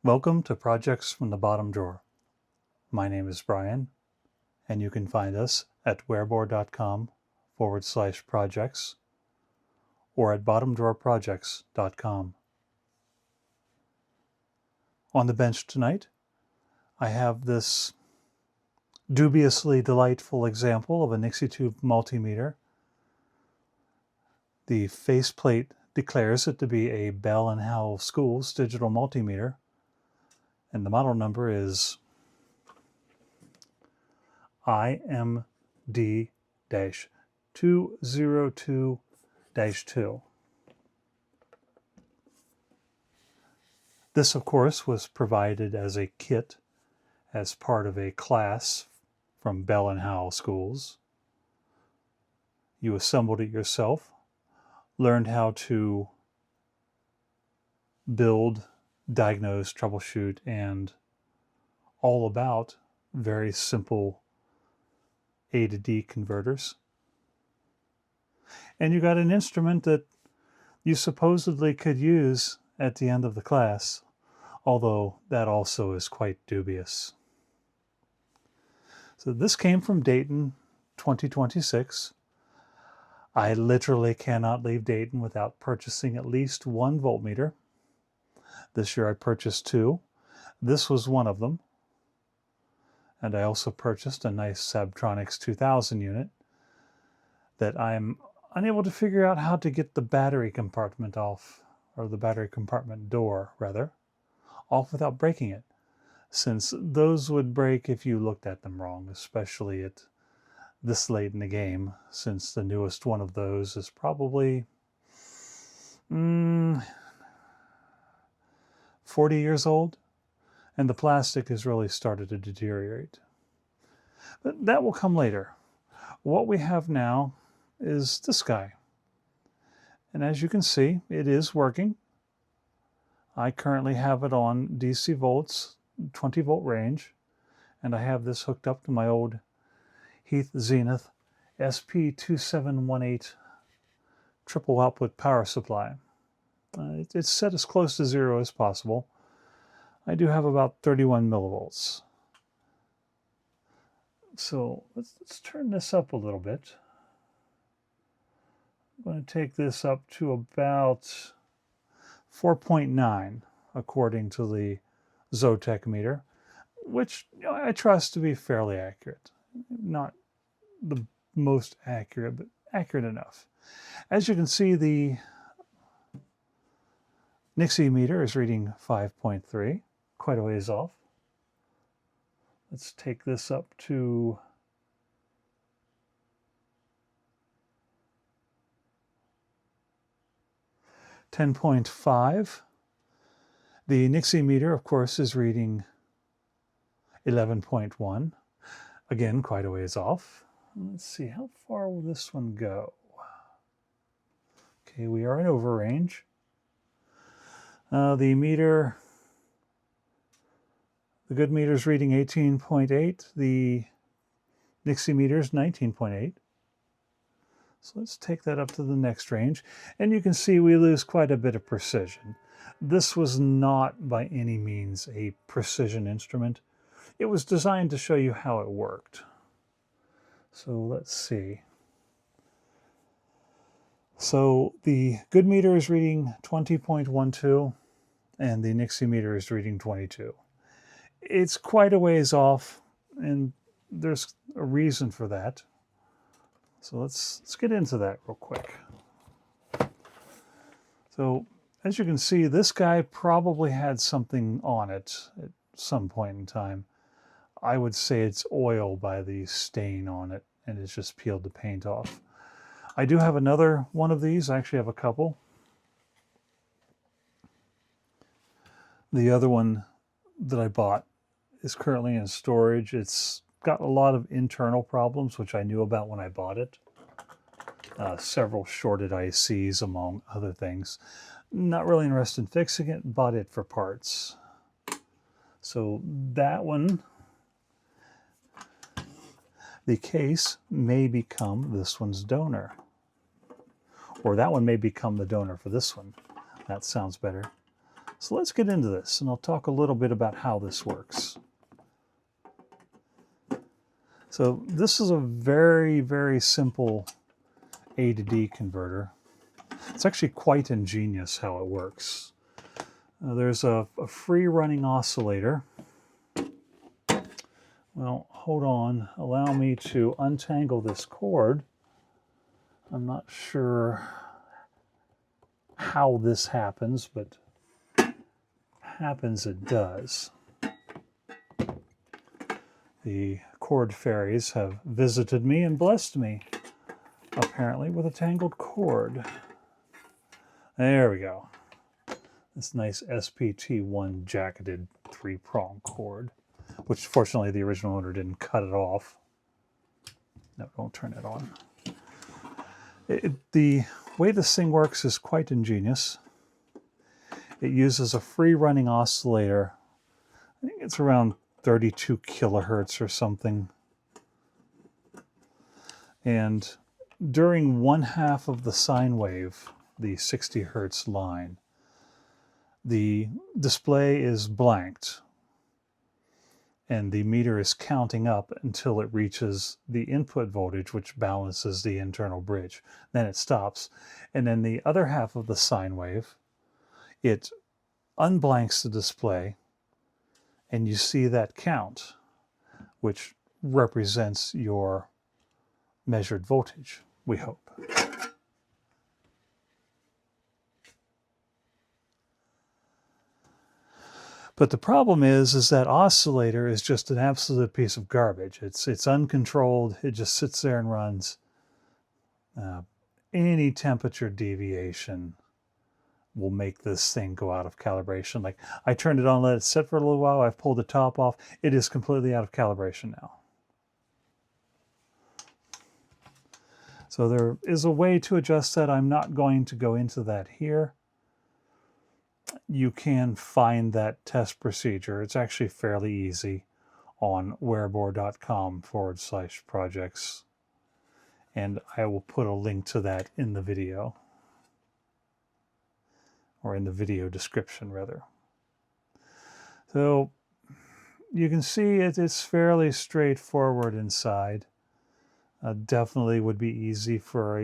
Welcome to Projects from the Bottom Drawer. My name is Brian, and you can find us at wearboard.com/projects or at bottomdrawerprojects.com. On the bench tonight, I have this dubiously delightful example of a NIXIE tube multimeter. The faceplate declares it to be a Bell & Howell Schools digital multimeter, and the model number is IMD-202-2. This, of course, was provided as a kit as part of a class from Bell & Howell Schools. You assembled it yourself, learned how to build, diagnose, troubleshoot, and all about very simple A to D converters. And you got an instrument that you supposedly could use at the end of the class, although that also is quite dubious. So this came from Dayton, 2026. I literally cannot leave Dayton without purchasing at least one voltmeter. This year I purchased two. This was one of them. And I also purchased a nice Sabtronics 2000 unit that I'm unable to figure out how to get the battery compartment off, or the battery compartment door, rather, off without breaking it, since those would break if you looked at them wrong, especially at this late in the game, since the newest one of those is probably 40 years old, and the plastic has really started to deteriorate. But that will come later. What we have now is this guy. And as you can see, it is working. I currently have it on DC volts, 20 volt range, and I have this hooked up to my old Heath Zenith SP2718 triple output power supply. It's set as close to zero as possible. I do have about 31 millivolts. So let's turn this up a little bit. I'm going to take this up to about 4.9 according to the Zotac meter, which I trust to be fairly accurate. Not the most accurate, but accurate enough. As you can see, the NIXIE meter is reading 5.3, quite a ways off. Let's take this up to 10.5. The NIXIE meter, of course, is reading 11.1. Again, quite a ways off. Let's see, how far will this one go? Okay, we are in over range. The good meter is reading 18.8. The NIXIE meter is 19.8. So let's take that up to the next range. And you can see we lose quite a bit of precision. This was not by any means a precision instrument. It was designed to show you how it worked. So let's see. So the good meter is reading 20.12 and the NIXIE meter is reading 22. It's quite a ways off, and there's a reason for that. So let's get into that real quick. So as you can see, this guy probably had something on it at some point in time. I would say it's oil by the stain on it, and it's just peeled the paint off. I do have another one of these. I actually have a couple. The other one that I bought is currently in storage. It's got a lot of internal problems, which I knew about when I bought it. Several shorted ICs, among other things. Not really interested in fixing it, bought it for parts. So that one, the case may become this one's donor. Or that one may become the donor for this one. That sounds better. So let's get into this, and I'll talk a little bit about how this works. So this is a very, very simple A to D converter. It's actually quite ingenious how it works. There's a free running oscillator. Well, hold on. Allow me to untangle this cord. I'm not sure how this happens, but happens it does. The cord fairies have visited me and blessed me, apparently, with a tangled cord. There we go. This nice SPT1 jacketed 3-prong cord, which fortunately the original owner didn't cut it off. No, don't turn it on. The way this thing works is quite ingenious. It uses a free running oscillator. I think it's around 32 kilohertz or something. And during 1/2 of the sine wave, the 60 hertz line, the display is blanked and the meter is counting up until it reaches the input voltage, which balances the internal bridge. Then it stops. And then the other half of the sine wave, it unblanks the display, and you see that count, which represents your measured voltage, we hope. But the problem is that oscillator is just an absolute piece of garbage. It's uncontrolled. It just sits there and runs. Any temperature deviation will make this thing go out of calibration. Like, I turned it on, let it sit for a little while. I've pulled the top off. It is completely out of calibration now. So there is a way to adjust that. I'm not going to go into that here. You can find that test procedure. It's actually fairly easy on wearabore.com/projects. And I will put a link to that in the video, or in the video description rather. So you can see it's fairly straightforward inside. Definitely would be easy for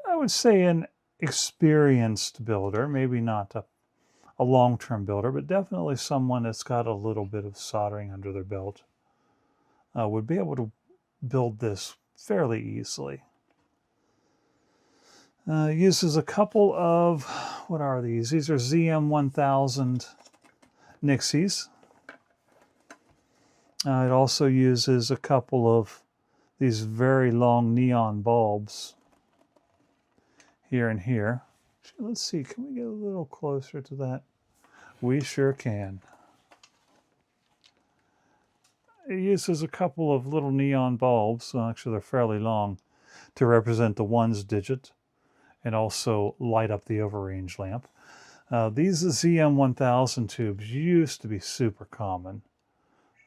I would say an experienced builder, maybe not a long-term builder, but definitely someone that's got a little bit of soldering under their belt would be able to build this fairly easily. Uses a couple of, what are these? These are ZM1000 NIXIEs. It also uses a couple of these very long neon bulbs here and here. Let's see, can we get a little closer to that? We sure can. It uses a couple of little neon bulbs, well, actually they're fairly long, to represent the ones digit and also light up the overrange lamp. These ZM1000 tubes used to be super common.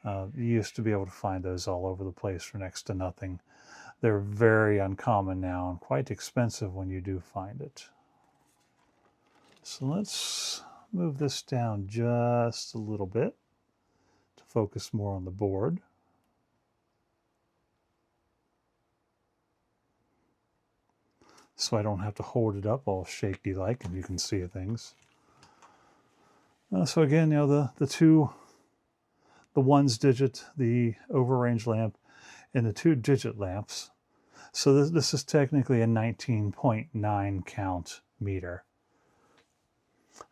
You used to be able to find those all over the place for next to nothing. They're very uncommon now and quite expensive when you do find it. So let's move this down just a little bit to focus more on the board. So I don't have to hold it up all shaky like, and you can see things. So again, you know, the ones digit, the overrange lamp, and the 2-digit lamps. So this is technically a 19.9 count meter.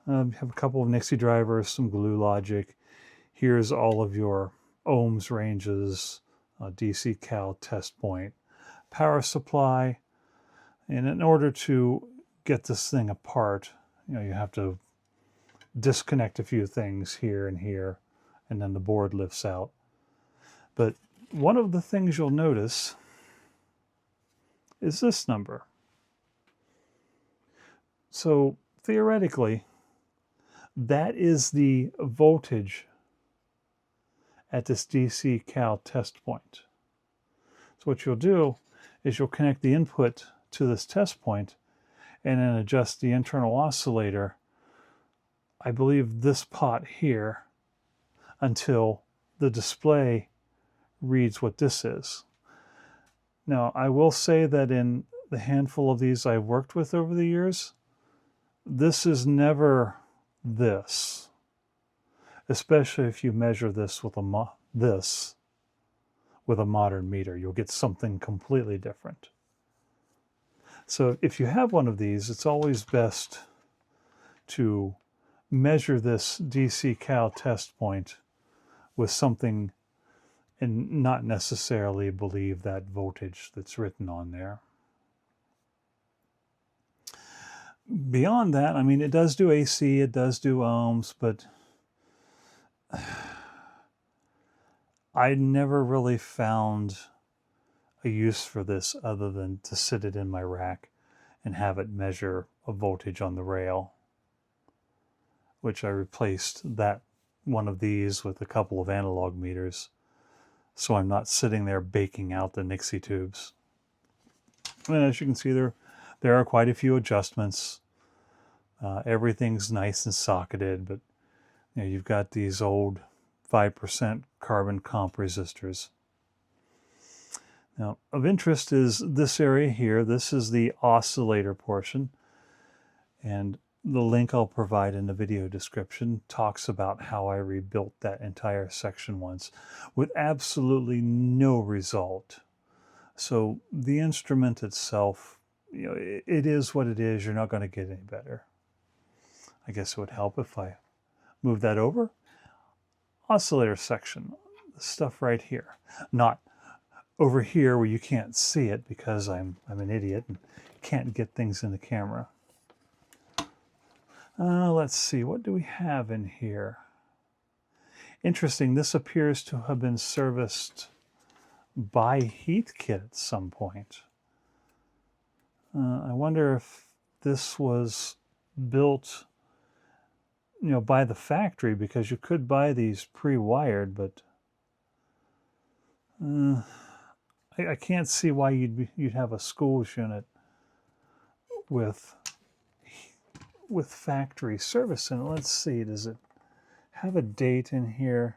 You have a couple of NIXIE drivers, some glue logic. Here's all of your ohms ranges, DC cal test point, power supply. And in order to get this thing apart, you know, you have to disconnect a few things here and here, and then the board lifts out. But one of the things you'll notice is this number. So theoretically, that is the voltage at this DC cal test point. So what you'll do is you'll connect the input to this test point and then adjust the internal oscillator I believe, this pot here until the display reads what this is. Now, I will say that in the handful of these I've worked with over the years, this is never this, especially if you measure this with a modern meter. You'll get something completely different. So if you have one of these, it's always best to measure this DC cal test point with something and not necessarily believe that voltage that's written on there. Beyond that, I mean, it does do AC, it does do ohms, but I never really found a use for this other than to sit it in my rack and have it measure a voltage on the rail, which I replaced that one of these with a couple of analog meters, so I'm not sitting there baking out the NIXIE tubes. And as you can see, there are quite a few adjustments. Everything's nice and socketed, but you know, you've got these old 5% carbon comp resistors. Now, of interest is this area here. This is the oscillator portion, and the link I'll provide in the video description talks about how I rebuilt that entire section once with absolutely no result. So the instrument itself, you know, it is what it is. You're not going to get any better. I guess it would help if I move that over. Oscillator section, the stuff right here, not over here where you can't see it because I'm an idiot and can't get things in the camera. Let's see, what do we have in here? Interesting, this appears to have been serviced by Heathkit at some point. I wonder if this was built, you know, by the factory, because you could buy these pre-wired, but I can't see why you'd have a schools unit with factory service in it. Let's see, does it have a date in here?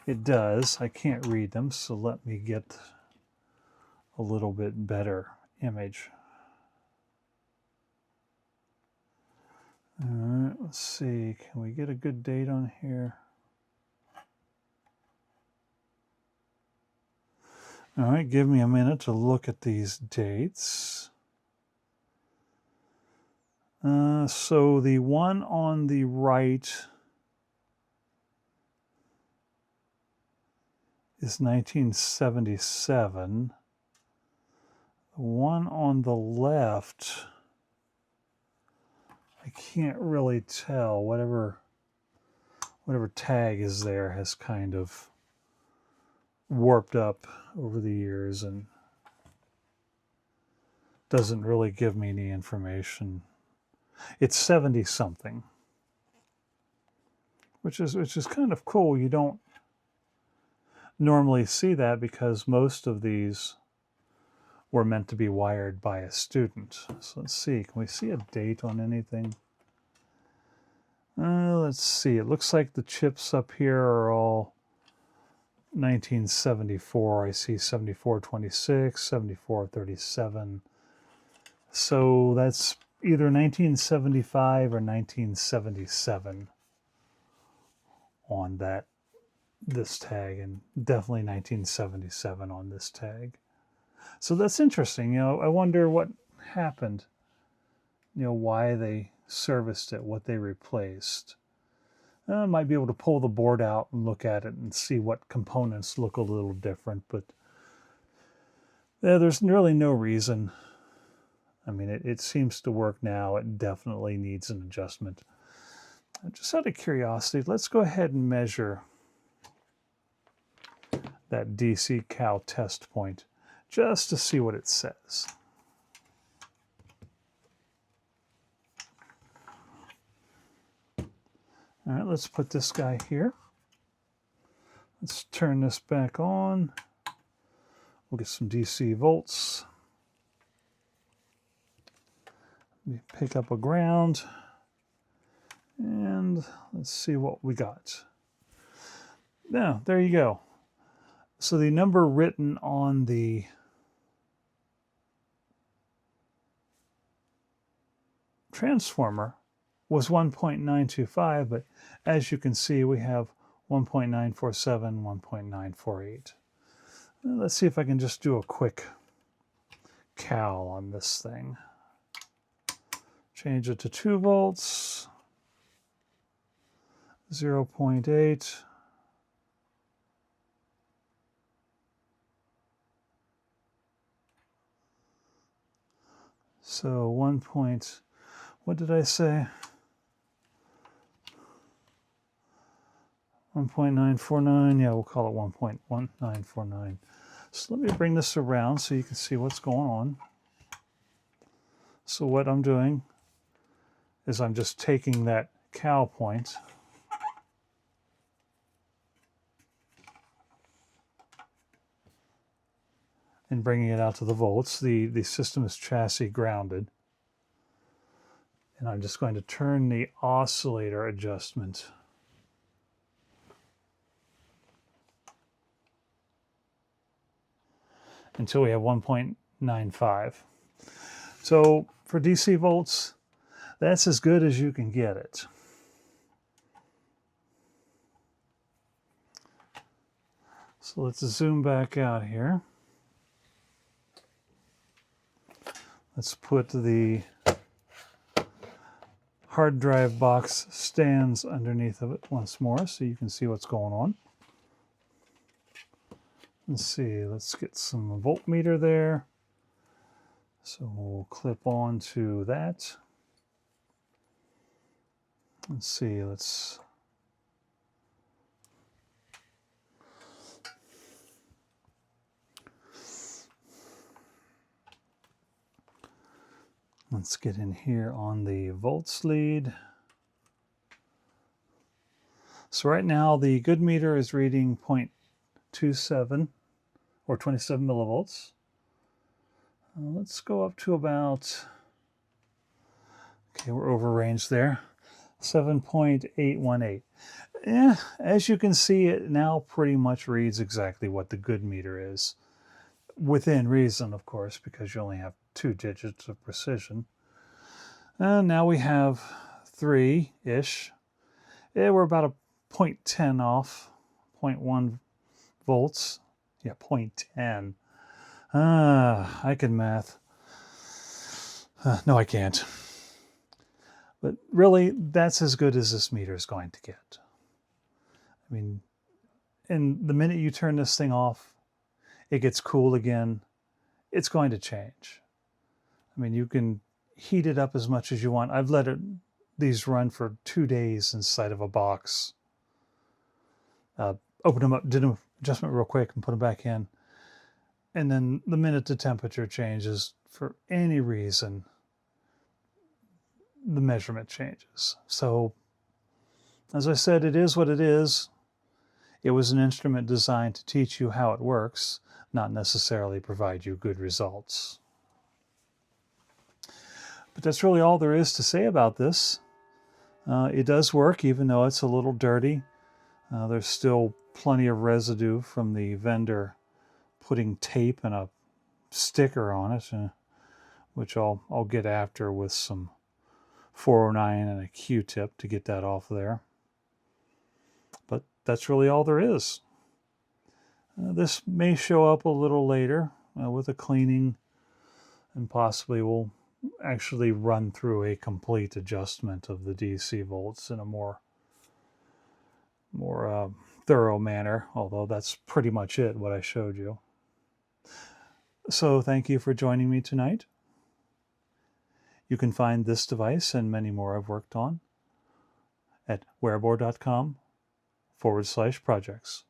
It does. I can't read them, so let me get a little bit better image. All right, let's see, can we get a good date on here? All right, give me a minute to look at these dates. So the one on the right is 1977. The one on the left, I can't really tell. Whatever tag is there has kind of warped up over the years and doesn't really give me any information. It's 70 something, which is kind of cool. You don't normally see that because most of these were meant to be wired by a student. So let's see, can we see a date on anything? Let's see, it looks like the chips up here are all 1974. I see 7426, 7437. So that's either 1975 or 1977 on this tag, and definitely 1977 on this tag. So that's interesting. You know, I wonder what happened, you know, why they serviced it, what they replaced. I might be able to pull the board out and look at it and see what components look a little different, but there's really no reason. I mean, it seems to work now. It definitely needs an adjustment. Just out of curiosity, let's go ahead and measure that DC cal test point just to see what it says. All right, let's put this guy here. Let's turn this back on. We'll get some DC volts. Let me pick up a ground. And let's see what we got. Now, there you go. So the number written on the transformer was 1.925, but as you can see, we have 1.947, 1.948. Let's see if I can just do a quick cal on this thing. Change it to 2 volts, 0.8. So 1 point, what did I say? 1.949, yeah, we'll call it 1.1949. So let me bring this around so you can see what's going on. So what I'm doing is I'm just taking that cal point and bringing it out to the volts. The system is chassis grounded. And I'm just going to turn the oscillator adjustment until we have 1.95. So for DC volts, that's as good as you can get it. So let's zoom back out here. Let's put the hard drive box stands underneath of it once more so you can see what's going on. Let's see, let's get some voltmeter there. So we'll clip on to that. Let's see, let's get in here on the volts lead. So right now the good meter is reading 0.27 or 27 millivolts. Let's go up to about, okay, we're over range there, 7.818. As you can see, it now pretty much reads exactly what the good meter is. Within reason, of course, because you only have 2 digits of precision. And now we have 3-ish. We're about a 0.10 off, 0.1 volts. Yeah, 0.10. I can math. No, I can't. But really, that's as good as this meter is going to get. I mean, and the minute you turn this thing off, it gets cool again. It's going to change. I mean, you can heat it up as much as you want. I've let these run for 2 days inside of a box. Opened them up, did an adjustment real quick and put them back in. And then the minute the temperature changes, for any reason, the measurement changes. So, as I said, it is what it is. It was an instrument designed to teach you how it works, not necessarily provide you good results. But that's really all there is to say about this. It does work, even though it's a little dirty. There's still plenty of residue from the vendor putting tape and a sticker on it, which I'll get after with some 409 and a Q-tip to get that off there. But that's really all there is. This may show up a little later with a cleaning, and possibly we'll actually run through a complete adjustment of the DC volts in a more thorough manner, although that's pretty much it, what I showed you. So thank you for joining me tonight. You can find this device and many more I've worked on at wearabore.com/projects.